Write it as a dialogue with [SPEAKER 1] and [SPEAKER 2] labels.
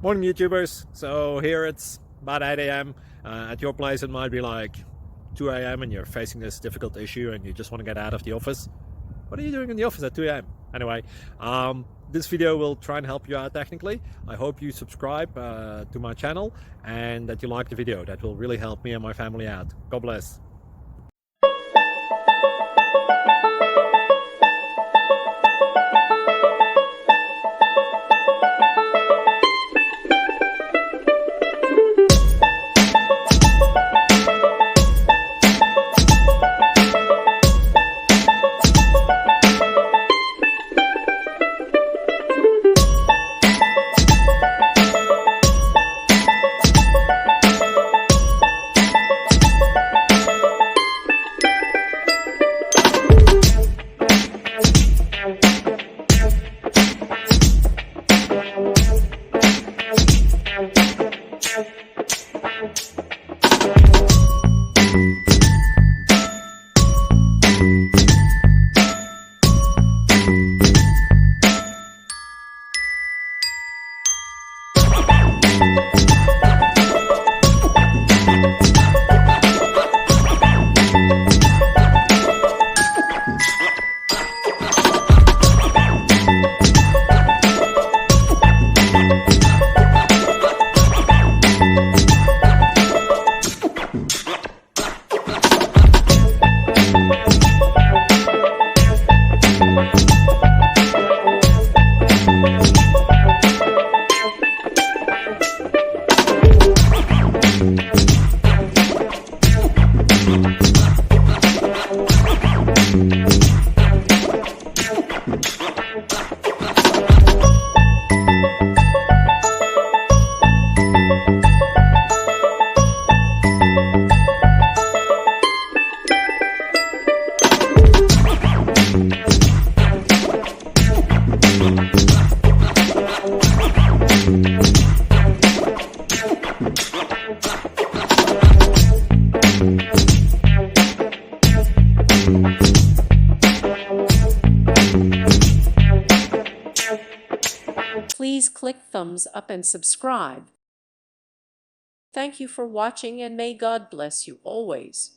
[SPEAKER 1] Morning YouTubers. So here it's about 8 a.m. At your place it might be like 2 a.m. and you're facing this difficult issue and you just want to get out of the office. What are you doing in the office at 2 a.m.? Anyway, this video will try and help you out technically. I hope you subscribe to my channel and that you like the video. That will really help me and my family out. God bless.
[SPEAKER 2] Please click thumbs up and subscribe. Thank you for watching and may God bless you always.